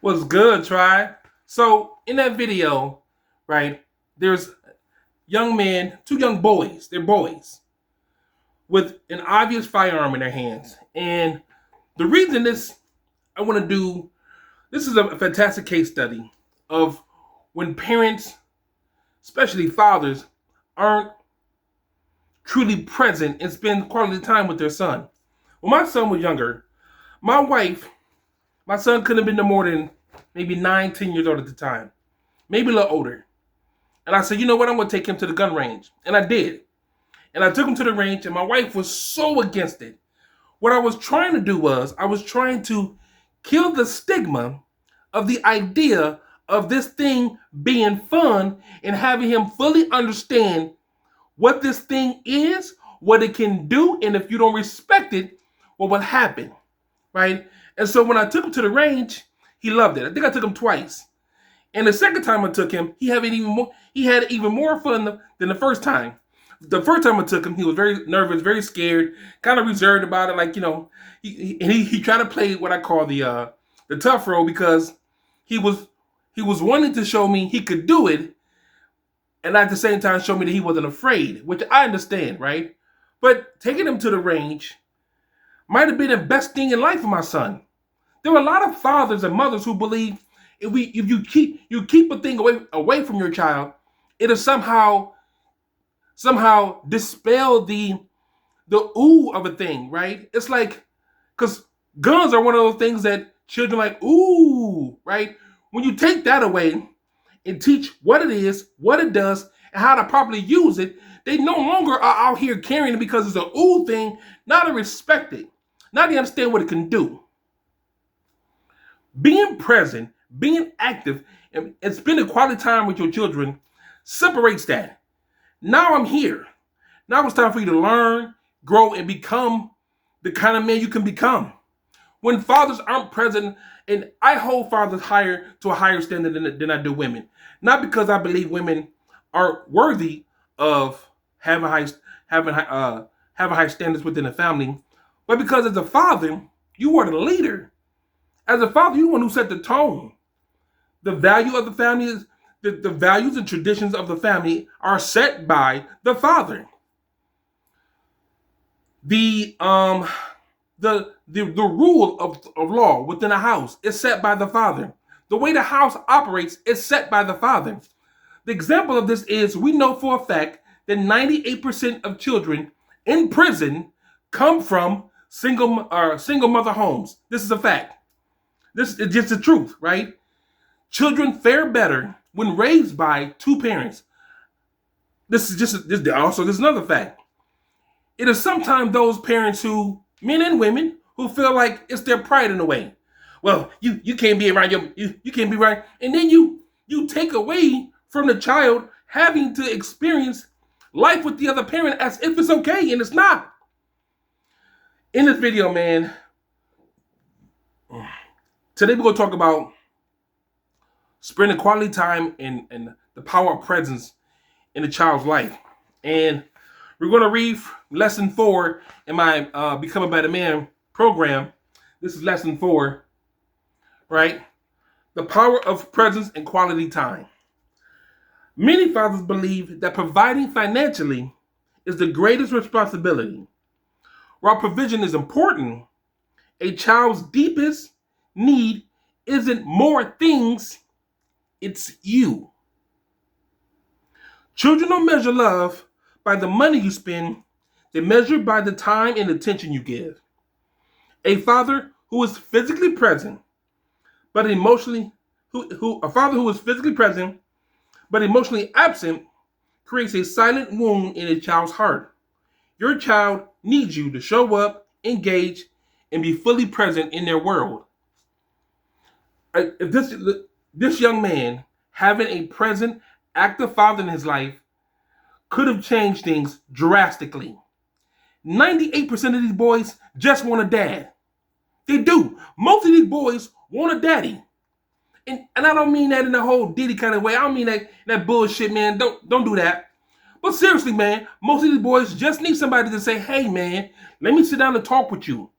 What's good, Try? So in that video, right, there's young men, two young boys, they're boys, with an obvious firearm in their hands. And the reason I want to do this is a fantastic case study of when parents, especially fathers, aren't truly present and spend quality time with their son. When my son was younger, my wife, my son couldn't have been no more than maybe 9, 10 years old at the time, maybe a little older. And I said, you know what? I'm going to take him to the gun range. And I did. And I took him to the range, and my wife was so against it. What I was trying to do was, I was trying to kill the stigma of the idea of this thing being fun and having him fully understand what this thing is, what it can do, and if you don't respect it, what will happen, right? And so when I took him to the range, he loved it. I think I took him twice. And the second time I took him, he had even more fun than the first time. The first time I took him, he was very nervous, very scared, kind of reserved about it. Like, he tried to play what I call the tough role because he was he was wanting to show me he could do it, and at the same time show me that he wasn't afraid, which I understand, right? But taking him to the range might have been the best thing in life for my son. There are a lot of fathers and mothers who believe if you keep a thing away from your child, it'll somehow dispel the ooh of a thing, right? It's like because guns are one of those things that children like ooh, right? When you take that away and teach what it is, what it does, and how to properly use it, they no longer are out here carrying it because it's an ooh thing, not to respect it, not to understand what it can do. Being present, being active, and spending quality time with your children separates that. Now I'm here. Now it's time for you to learn, grow, and become the kind of man you can become. When fathers aren't present, and I hold fathers higher to a higher standard than I do women, not because I believe women are worthy of having having high standards within the family, but because as a father, you are the leader. As a father, you're the one who set the tone. The value of the family is the values and traditions of the family are set by the father. The rule of law within a house is set by the father. The way the house operates is set by the father. The example of this is we know for a fact that 98% of children in prison come from single mother homes. This is a fact. This is just the truth, right? Children fare better when raised by two parents. This is another fact. It is sometimes those parents who, men and women, who feel like it's their pride in a way. Well, you can't be around you can't be right, and then you take away from the child having to experience life with the other parent as if it's okay, and it's not. In this video, man, today we're gonna talk about spending quality time and the power of presence in a child's life. And we're going to read lesson 4 in my Become a Better Man program. This is lesson 4, right? The power of presence and quality time. Many fathers believe that providing financially is the greatest responsibility. While provision is important, a child's deepest need isn't more things, it's you. Children don't measure love by the money you spend, they measure by the time and attention you give. A father who is physically present, but emotionally a father who is physically present but emotionally absent creates a silent wound in a child's heart. Your child needs you to show up, engage, and be fully present in their world. If this young man having a present, active father in his life could have changed things drastically. 98% of these boys just want a dad. They do. Most of these boys want a daddy. And I don't mean that in the whole Diddy kind of way. I don't mean that bullshit, man. Don't do that. But seriously, man, most of these boys just need somebody to say, hey, man, let me sit down and talk with you.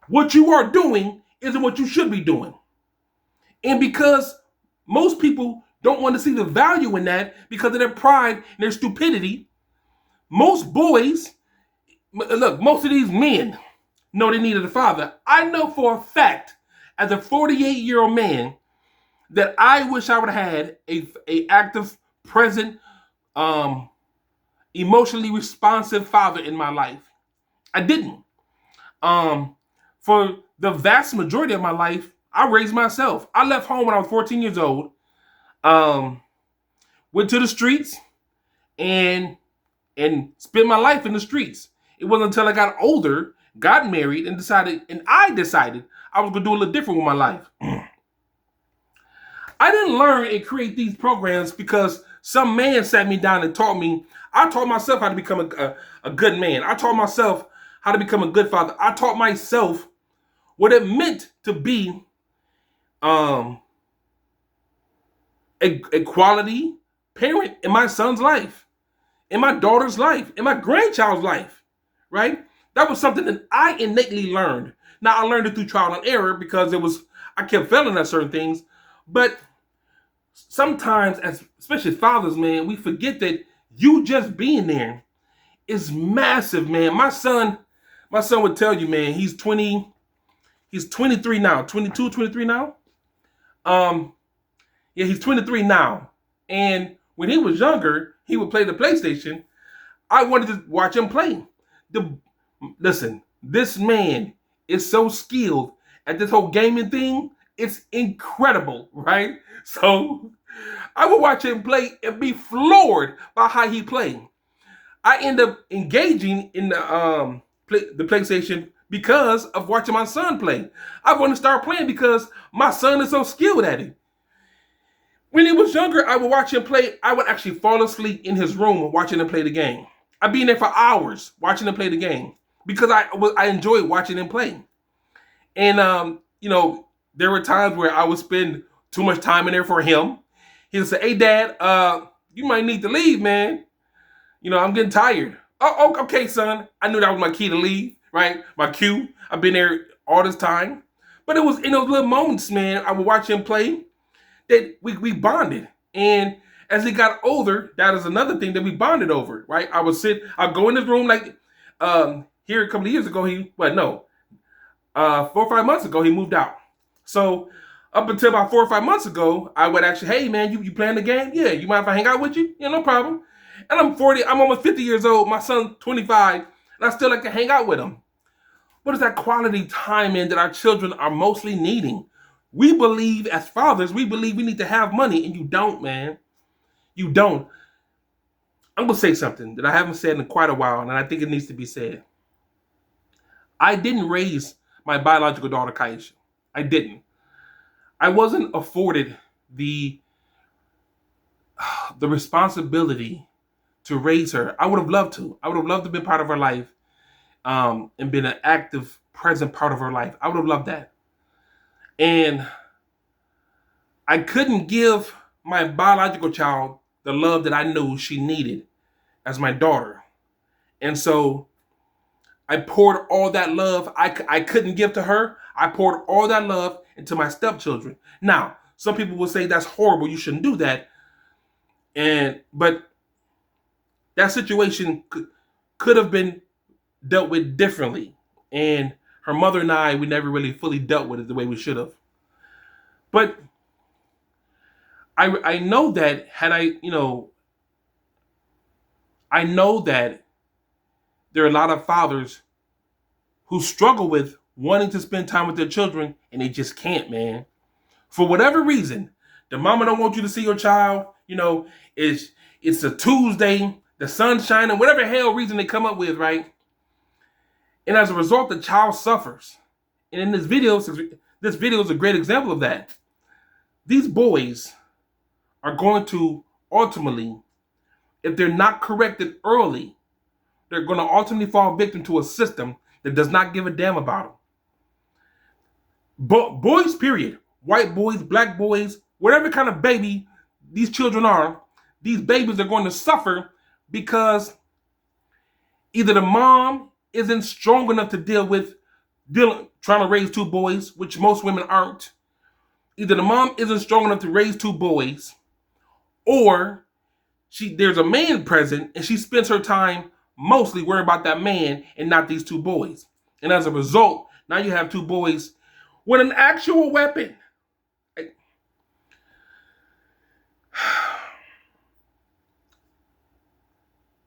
What you are doing isn't what you should be doing. And because most people don't want to see the value in that because of their pride and their stupidity, most boys, look, most of these men know they needed a father. I know for a fact, as a 48-year-old man, that I wish I would have had a active, present, emotionally responsive father in my life. I didn't. For the vast majority of my life, I raised myself. I left home when I was 14 years old, went to the streets, and spent my life in the streets. It wasn't until I got older, got married, and I decided I was gonna do a little different with my life. I didn't learn and create these programs because some man sat me down and taught me. I taught myself how to become a good man. I taught myself how to become a good father. I taught myself what it meant to be a quality parent in my son's life, in my daughter's life, in my grandchild's life, right? That was something that I innately learned. Now, I learned it through trial and error because I kept failing at certain things, but sometimes, especially fathers, man, we forget that you just being there is massive, man. My son would tell you, man, he's 23 now, 22, 23 now. Yeah, he's 23 now. And when he was younger, he would play the PlayStation. I wanted to watch him play. Listen, this man is so skilled at this whole gaming thing. It's incredible, right? So I would watch him play and be floored by how he played. I end up engaging in the PlayStation because of watching my son play. I want to start playing because my son is so skilled at it. When he was younger, I would watch him play. I would actually fall asleep in his room watching him play the game. I'd be in there for hours watching him play the game because I enjoyed watching him play. And there were times where I would spend too much time in there for him. He would say, "Hey, Dad, you might need to leave, man. I'm getting tired." Oh, okay, son. I knew that was my key to leave, right? My cue. I've been there all this time. But it was in those little moments, man, I would watch him play that we bonded. And as he got older, that is another thing that we bonded over, right? I'd go in his room like here a couple of years ago, 4 or 5 months ago, he moved out. So up until about 4 or 5 months ago, I would actually, "Hey, man, you playing the game? Yeah, you mind if I hang out with you? Yeah, no problem." And I'm almost 50 years old. My son's 25, and I still like to hang out with him. What is that quality time in that our children are mostly needing? We believe, as fathers, we need to have money, and you don't, man. You don't. I'm going to say something that I haven't said in quite a while, and I think it needs to be said. I didn't raise my biological daughter, Kaisha. I didn't. I wasn't afforded the responsibility to raise her. I would have loved to. I would have loved to be part of her life and been an active, present part of her life. I would have loved that. And I couldn't give my biological child the love that I knew she needed as my daughter. And so I poured all that love I couldn't give to her. I poured all that love into my stepchildren. Now, some people will say that's horrible. You shouldn't do that. But that situation could have been dealt with differently. And her mother and I, we never really fully dealt with it the way we should have. But I know that I know that there are a lot of fathers who struggle with wanting to spend time with their children and they just can't, man. For whatever reason, the mama don't want you to see your child. It's a Tuesday, the sun's shining, whatever hell reason they come up with, right? And as a result, the child suffers. And in this video is a great example of that. These boys are going to ultimately, if they're not corrected early, they're going to ultimately fall victim to a system that does not give a damn about them. Boys, period. White boys, black boys, whatever kind of baby these children are, these babies are going to suffer because either the mom isn't strong enough to deal with trying to raise two boys, which most women aren't, Either the mom isn't strong enough to raise two boys, or there's a man present and she spends her time mostly worrying about that man and not these two boys. And as a result, now you have two boys with an actual weapon.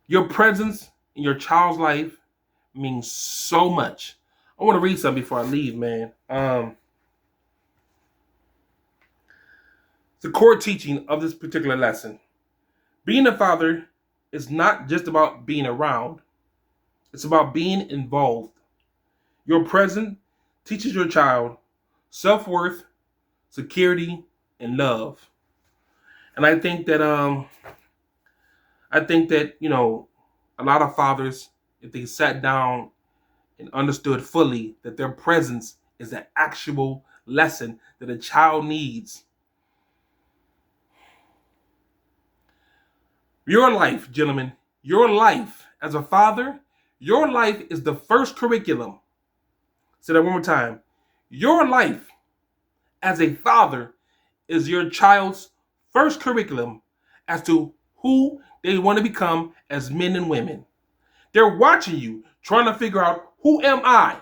Your presence in your child's life means so much. I want to read something before I leave, man. The core teaching of this particular lesson. Being a father is not just about being around. It's about being involved. Your presence teaches your child self-worth, security, and love. And I think that a lot of fathers, if they sat down and understood fully that their presence is the actual lesson that a child needs. Your life, gentlemen, your life as a father, your life is the first curriculum. Say that one more time. Your life as a father is your child's first curriculum as to who they want to become as men and women. They're watching you, trying to figure out, who am I?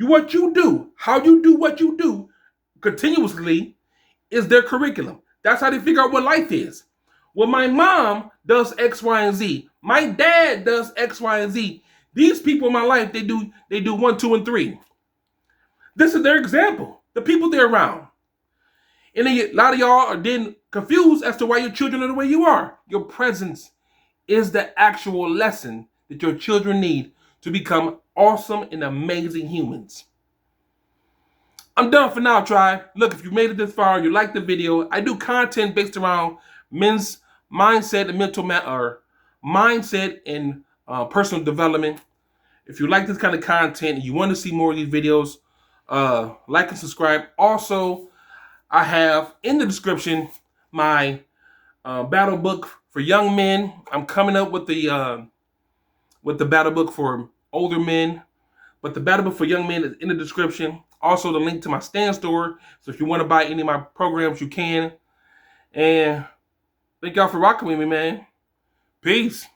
What you do, how you do what you do continuously is their curriculum. That's how they figure out what life is. Well, my mom does X, Y, and Z. My dad does X, Y, and Z. These people in my life, they do 1, 2, and 3. This is their example. The people they're around. And a lot of y'all are then confused as to why your children are the way you are. Your presence is the actual lesson that your children need to become awesome and amazing humans. I'm done for now, tribe. Look, if you made it this far, you like the video, I do content based around men's mindset and mindset and personal development. If you like this kind of content and you want to see more of these videos, like and subscribe. Also, I have in the description my battle book for young men. I'm coming up with the battle book for older men, but the battle book for young men is in the description. Also, the link to my Stan Store. So if you want to buy any of my programs, you can. And thank y'all for rocking with me, man. Peace.